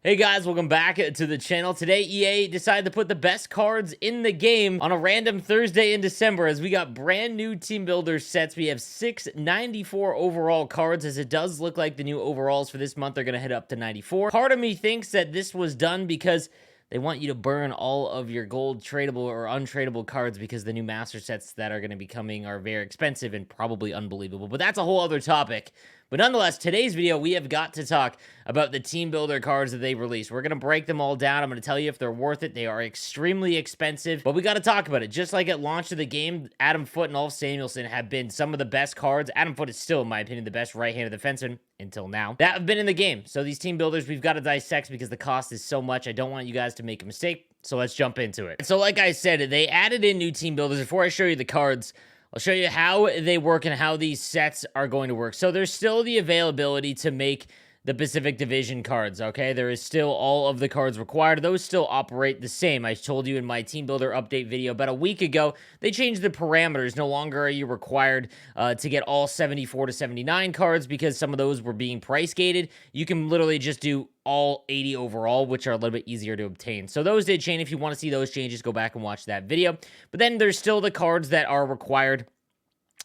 Hey guys, welcome back to the channel. Today, EA decided to put the best cards in the game on a random Thursday in December as we got brand new team builder sets. We have 694 overall cards, as it does look like the new overalls for this month are going to head up to 94. Part of me thinks that this was done because they want you to burn all of your gold tradable or untradeable cards because the new master sets that are going to be coming are very expensive and probably unbelievable. But that's a whole other topic. But nonetheless, today's video, we have got to talk about the team builder cards that they've released. We're going to break them all down. I'm going to tell you if they're worth it. They are extremely expensive, but we got to talk about it. Just like at launch of the game, Adam Foote and Ulf Samuelsson have been some of the best cards. Adam Foote is still, in my opinion, the best right-handed defenseman until now that have been in the game. So these team builders, we've got to dissect because the cost is so much. I don't want you guys to make a mistake. So let's jump into it. So like I said, they added in new team builders. Before I show you the cards, I'll show you how they work and how these sets are going to work. So there's still the availability to make the Pacific Division cards, okay? There is still all of the cards required. Those still operate the same. I told you in my Team Builder update video about a week ago, they changed the parameters. No longer are you required to get all 74 to 79 cards because some of those were being price gated. You can literally just do all 80 overall, which are a little bit easier to obtain. So those did change. If you want to see those changes, go back and watch that video. But then there's still the cards that are required,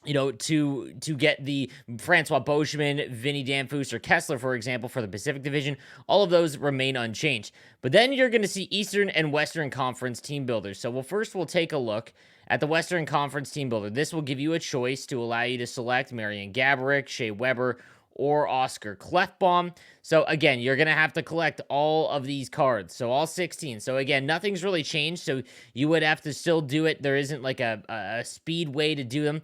you know, to get the Francois Beauchemin, Vinny Damphousse, or Kessler, for example, for the Pacific Division. All of those remain unchanged. But then you're going to see Eastern and Western Conference team builders. So we'll take a look at the Western Conference team builder. This will give you a choice to allow you to select Marian Gaborik, Shea Weber, or Oscar Klefbom. So again, you're going to have to collect all of these cards. So all 16. So again, nothing's really changed. So you would have to still do it. There isn't like a speed way to do them.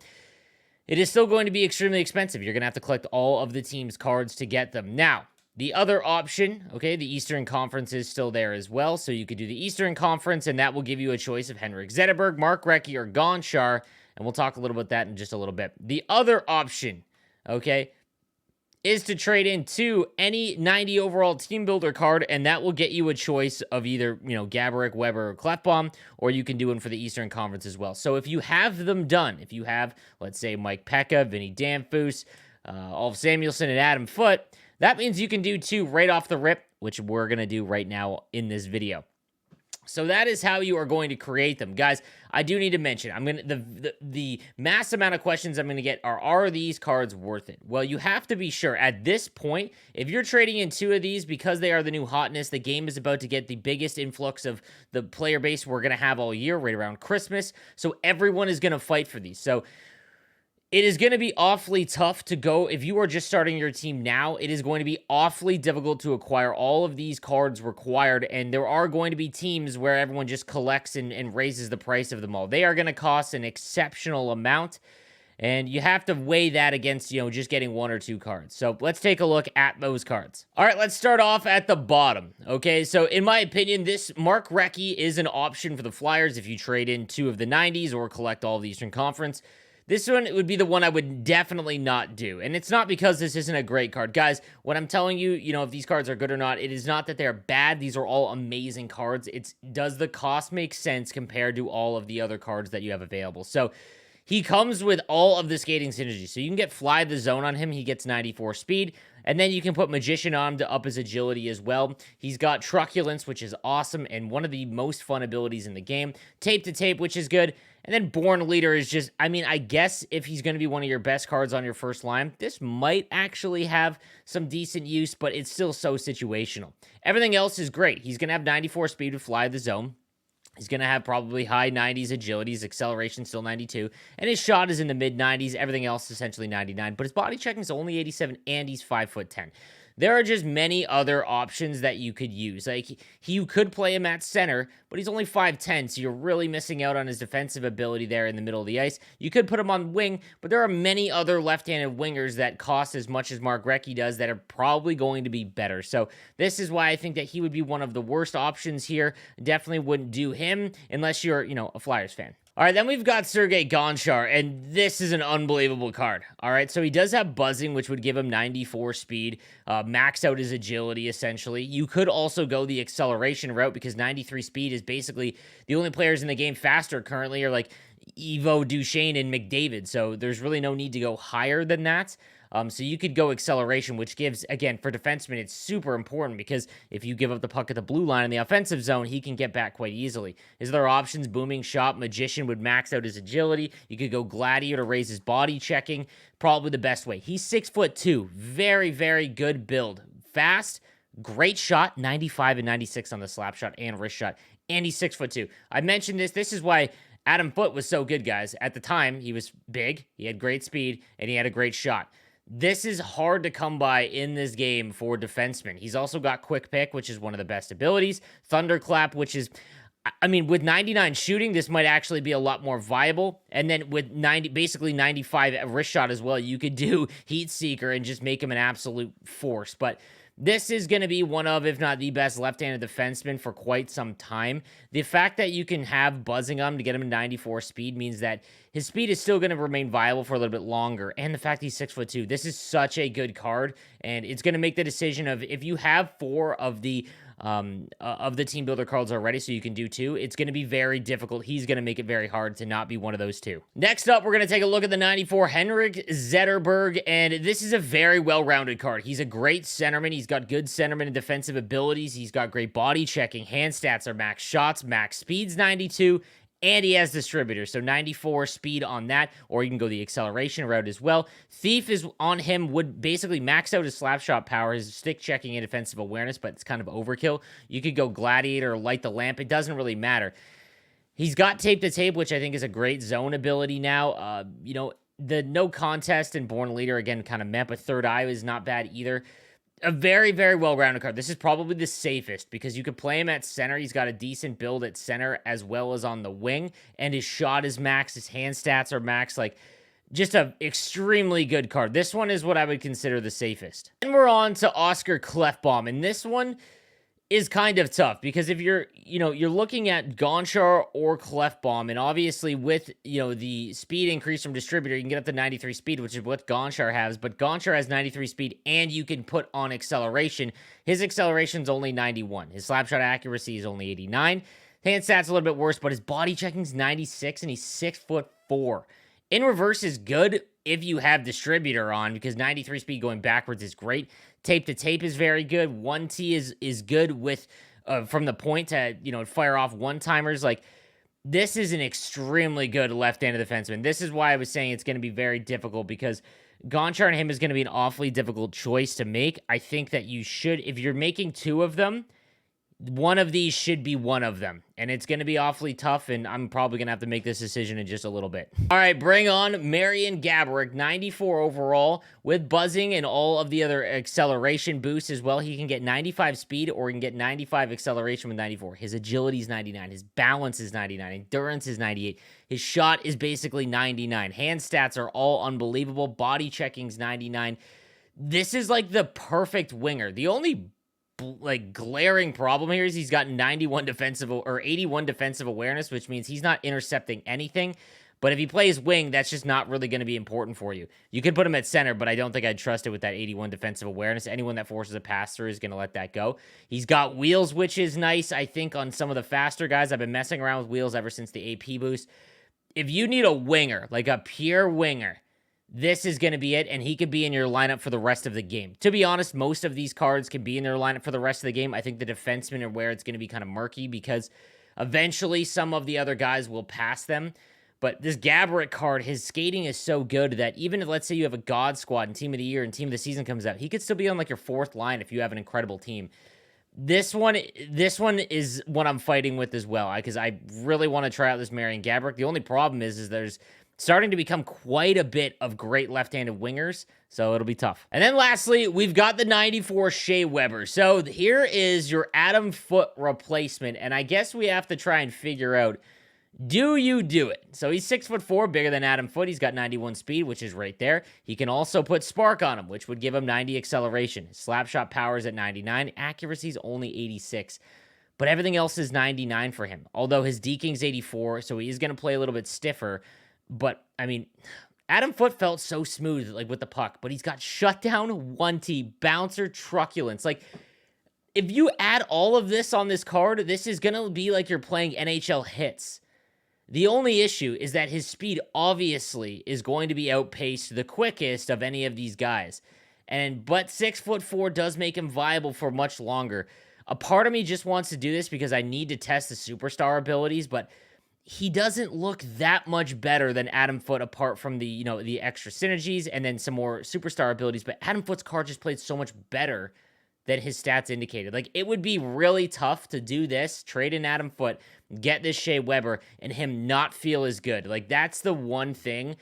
It is still going to be extremely expensive. You're going to have to collect all of the team's cards to get them. Now, the other option, okay, the Eastern Conference is still there as well. So you could do the Eastern Conference, and that will give you a choice of Henrik Zetterberg, Mark Recchi, or Gonchar. And we'll talk a little about that in just a little bit. The other option, okay, is to trade into any 90 overall team builder card, and that will get you a choice of either, you know, Gaborik, Weber, or Klefbom, or you can do one for the Eastern Conference as well. So if you have them done, if you have, let's say, Mike Peca, Vinny Damphousse, Ulf Samuelsson, and Adam Foote, that means you can do two right off the rip, which we're going to do right now in this video. So that is how you are going to create them. Guys, I do need to mention, the mass amount of questions I'm going to get are these cards worth it? Well, you have to be sure. At this point, if you're trading in two of these because they are the new hotness, the game is about to get the biggest influx of the player base we're going to have all year, right around Christmas. So everyone is going to fight for these. So it is going to be awfully tough to go. If you are just starting your team now, it is going to be awfully difficult to acquire all of these cards required, and there are going to be teams where everyone just collects and raises the price of them all. They are going to cost an exceptional amount, and you have to weigh that against, you know, just getting one or two cards. So let's take a look at those cards. All right, let's start off at the bottom. Okay, so in my opinion, this Mark Recchi is an option for the Flyers if you trade in two of the 90s or collect all of the Eastern Conference. This one would be the one I would definitely not do. And it's not because this isn't a great card. Guys, when I'm telling you, you know, if these cards are good or not, it is not that they're bad. These are all amazing cards. Does the cost make sense compared to all of the other cards that you have available? So he comes with all of the skating synergy. So you can get Fly the Zone on him. He gets 94 speed. And then you can put Magician on him to up his agility as well. He's got Truculence, which is awesome, and one of the most fun abilities in the game. Tape to Tape, which is good. And then Born Leader is just, I mean, I guess if he's going to be one of your best cards on your first line, this might actually have some decent use, but it's still so situational. Everything else is great. He's going to have 94 speed to Fly the Zone. He's going to have probably high 90s agility. His acceleration still 92. And his shot is in the mid 90s. Everything else essentially 99. But his body checking is only 87, and he's 5'10". There are just many other options that you could use. Like, you could play him at center, but he's only 5'10", so you're really missing out on his defensive ability there in the middle of the ice. You could put him on wing, but there are many other left-handed wingers that cost as much as Mark Recchi does that are probably going to be better. So this is why I think that he would be one of the worst options here. Definitely wouldn't do him unless you're, you know, a Flyers fan. All right, then we've got Sergei Gonchar, and this is an unbelievable card. All right, so he does have Buzzing, which would give him 94 speed, max out his agility, essentially. You could also go the acceleration route because 93 speed is basically the only players in the game faster currently are like Evo, Duchesne, and McDavid, so there's really no need to go higher than that. So you could go acceleration, which gives, again, for defensemen, it's super important because if you give up the puck at the blue line in the offensive zone, he can get back quite easily. Is there options? Booming shot, magician would max out his agility. You could go gladiator to raise his body checking. Probably the best way. He's 6'2", very, very good build. Fast, great shot, 95 and 96 on the slap shot and wrist shot. And he's 6'2". I mentioned this. This is why Adam Foote was so good, guys. At the time, he was big, he had great speed, and he had a great shot. This is hard to come by in this game for defensemen. He's also got quick pick, which is one of the best abilities. Thunderclap, which is, I mean, with 99 shooting, this might actually be a lot more viable. And then with basically 95 wrist shot as well, you could do Heat Seeker and just make him an absolute force. But this is going to be one of, if not the best left-handed defenseman for quite some time. The fact that you can have buzzing on him to get him to 94 speed means that his speed is still going to remain viable for a little bit longer. And the fact he's 6'2", this is such a good card. And it's going to make the decision of, if you have 4 of the team builder cards already, so you can do 2, it's going to be very difficult. He's going to make it very hard to not be one of those 2. Next up, we're going to take a look at the 94 Henrik Zetterberg, and this is a very well-rounded card. He's a great centerman. He's got good centerman and defensive abilities. He's got great body checking. Hand stats are max shots, max speed's 92, and he has distributor, so 94 speed on that, or you can go the acceleration route as well. Thief is on him, would basically max out his slap shot power, his stick checking and defensive awareness, but it's kind of overkill. You could go gladiator or light the lamp. It doesn't really matter. He's got tape to tape, which I think is a great zone ability now. You know, the no contest and born leader, again, kind of meant, but third eye is not bad either. A very, very well-rounded card. This is probably the safest because you could play him at center. He's got a decent build at center as well as on the wing, and his shot is max. His hand stats are max. Like, just a extremely good card. This one is what I would consider the safest. And we're on to Oscar Klefbom, and this one is kind of tough because if you're looking at Gonchar or Klefbom, and obviously with, the speed increase from distributor, you can get up to 93 speed, which is what Gonchar has, but Gonchar has 93 speed and you can put on acceleration. His acceleration's only 91. His slapshot accuracy is only 89. Hand stats a little bit worse, but his body checking's 96 and he's 6'4". In reverse is good if you have distributor on because 93 speed going backwards is great. Tape to tape is very good. 1T is good with from the point to fire off one-timers. Like, this is an extremely good left-handed defenseman. This is why I was saying it's going to be very difficult because Gonchar and him is going to be an awfully difficult choice to make. I think that you should, if you're making 2 of them, one of these should be one of them. And it's going to be awfully tough, and I'm probably going to have to make this decision in just a little bit. All right, bring on Marian Gaborik, 94 overall, with buzzing and all of the other acceleration boosts as well. He can get 95 speed, or he can get 95 acceleration with 94. His agility is 99. His balance is 99. Endurance is 98. His shot is basically 99. Hand stats are all unbelievable. Body checking's 99. This is like the perfect winger. The only glaring problem here is he's got 81 defensive awareness, which means he's not intercepting anything. But if he plays wing, that's just not really going to be important for you. You could put him at center, but I don't think I'd trust it with that 81 defensive awareness. Anyone that forces a pass through is going to let that go. He's got wheels, which is nice, I think, on some of the faster guys. I've been messing around with wheels ever since the AP boost. If you need a winger, like a pure winger, this is going to be it, and he could be in your lineup for the rest of the game. To be honest, most of these cards can be in their lineup for the rest of the game. I think the defensemen are where it's going to be kind of murky because eventually some of the other guys will pass them. But this Gaborik card, his skating is so good that even if, let's say, you have a God Squad and Team of the Year and Team of the Season comes out, he could still be on like your 4th line if you have an incredible team. This one is what I'm fighting with as well because I really want to try out this Marian Gaborik. The only problem is there's starting to become quite a bit of great left-handed wingers, so it'll be tough. And then lastly, we've got the 94 Shea Weber. So here is your Adam Foote replacement, and I guess we have to try and figure out, do you do it? So he's 6'4", bigger than Adam Foote. He's got 91 speed, which is right there. He can also put spark on him, which would give him 90 acceleration. His slap shot power is at 99. Accuracy is only 86. But everything else is 99 for him. Although his deking's 84, so he is going to play a little bit stiffer. But, I mean, Adam Foote felt so smooth, like, with the puck. But he's got shutdown, 1T, bouncer, truculence. Like, if you add all of this on this card, this is going to be like you're playing NHL hits. The only issue is that his speed obviously is going to be outpaced the quickest of any of these guys. But 6'4" does make him viable for much longer. A part of me just wants to do this because I need to test the superstar abilities, but he doesn't look that much better than Adam Foote apart from the extra synergies and then some more superstar abilities. But Adam Foote's card just played so much better than his stats indicated. Like, it would be really tough to do this, trade in Adam Foote, get this Shea Weber, and him not feel as good. Like, that's the one thing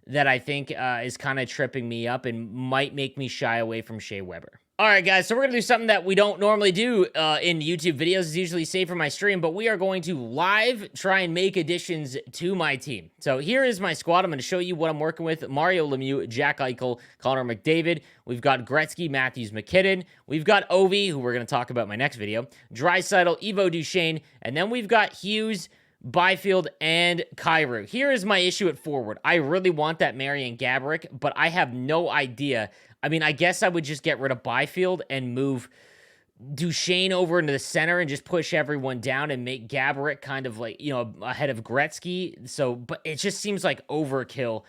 that I think is kind of tripping me up and might make me shy away from Shea Weber. All right, guys, so we're going to do something that we don't normally do in YouTube videos. It's usually saved for my stream, but we are going to live try and make additions to my team. So here is my squad. I'm going to show you what I'm working with. Mario Lemieux, Jack Eichel, Connor McDavid. We've got Gretzky, Matthews, McKinnon. We've got Ovi, who we're going to talk about in my next video. Draisaitl, Evo Duchesne. And then we've got Hughes, Byfield, and Kyrou. Here is my issue at forward. I really want that Marian Gaborik, but I have no idea. I mean, I guess I would just get rid of Byfield and move Duchesne over into the center and just push everyone down and make Gaborik kind of like, ahead of Gretzky. So, but it just seems like overkill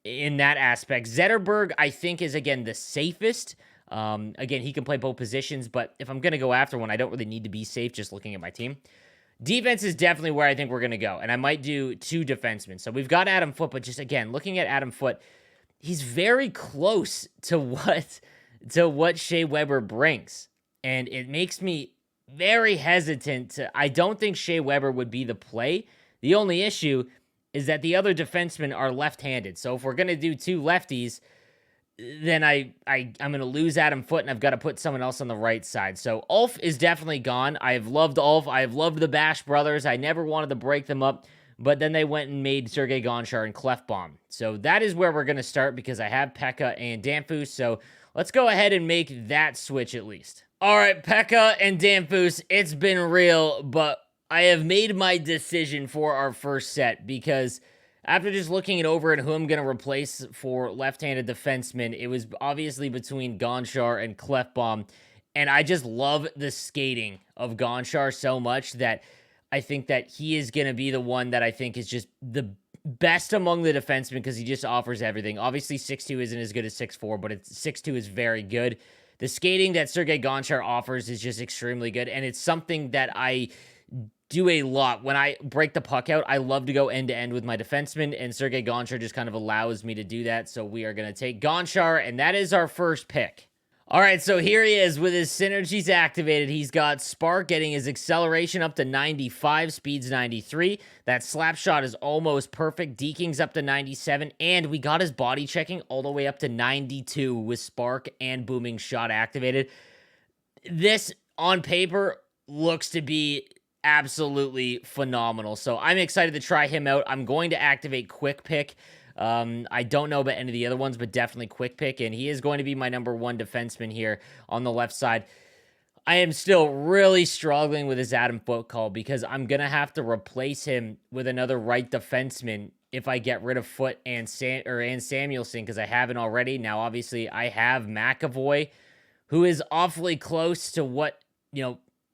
in that aspect. Zetterberg, I think, is, again, the safest. Again, he can play both positions, but if I'm going to go after one, I don't really need to be safe just looking at my team. Defense is definitely where I think we're going to go, and I might do 2 defensemen. So we've got Adam Foote, but just, again, looking at Adam Foote, he's very close to what Shea Weber brings, and it makes me very hesitant. I don't think Shea Weber would be the play. The only issue is that the other defensemen are left-handed, so if we're going to do 2 lefties, then I'm going to lose Adam Foote, and I've got to put someone else on the right side. So Ulf is definitely gone. I have loved Ulf. I have loved the Bash brothers. I never wanted to break them up, but then they went and made Sergei Gonchar and Klefbom. So that is where we're going to start because I have Pekka and Danfus. So let's go ahead and make that switch at least. All right, Pekka and Danfus, it's been real, but I have made my decision for our first set because after just looking it over and who I'm going to replace for left-handed defensemen, it was obviously between Gonchar and Klefbom, and I just love the skating of Gonchar so much that I think that he is going to be the one that I think is just the best among the defensemen because he just offers everything. Obviously, 6'2" isn't as good as 6'4", but 6'2" is very good. The skating that Sergei Gonchar offers is just extremely good, and it's something that I do a lot. When I break the puck out, I love to go end-to-end with my defenseman, and Sergei Gonchar just kind of allows me to do that, so we are going to take Gonchar, and that is our first pick. All right, so here he is with his synergies activated. He's got Spark getting his acceleration up to 95, speed's 93. That slap shot is almost perfect. Deking's up to 97, and we got his body checking all the way up to 92 with Spark and Booming Shot activated. This, on paper, looks to be absolutely phenomenal. So I'm excited to try him out. I'm going to activate Quick Pick. I don't know about any of the other ones, but definitely Quick Pick, and he is going to be my number 1 defenseman here on the left side. I am still really struggling with his Adam Foote call because I'm going to have to replace him with another right defenseman if I get rid of Foote and Samuelson because I haven't already. Now, obviously, I have McAvoy, who is awfully close to what,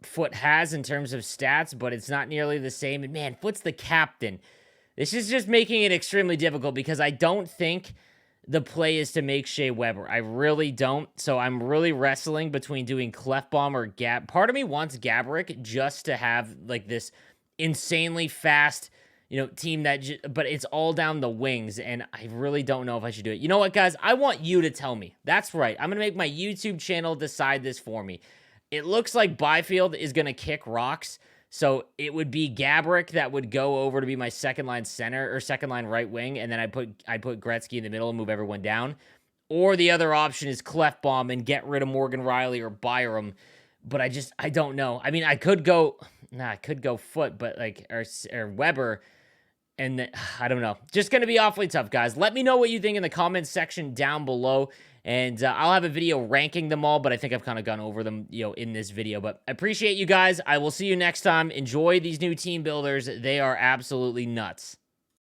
Foote has in terms of stats, but it's not nearly the same. And man, Foote's the captain. This is just making it extremely difficult because I don't think the play is to make Shea Weber. I really don't. So I'm really wrestling between doing Klefbom or Gab. Part of me wants Gaborik just to have like this insanely fast, team but it's all down the wings, and I really don't know if I should do it. You know what, guys? I want you to tell me. That's right. I'm going to make my YouTube channel decide this for me. It looks like Byfield is going to kick rocks, so it would be Gaborik that would go over to be my second-line center or second-line right wing, and then I'd put Gretzky in the middle and move everyone down. Or the other option is Klefbom and get rid of Morgan Riley or Byram, but I don't know. I mean, I could go Foote, but or Weber, and then, I don't know. Just going to be awfully tough, guys. Let me know what you think in the comments section down below. And I'll have a video ranking them all, but I think I've kind of gone over them, in this video. But I appreciate you guys. I will see you next time. Enjoy these new team builders. They are absolutely nuts.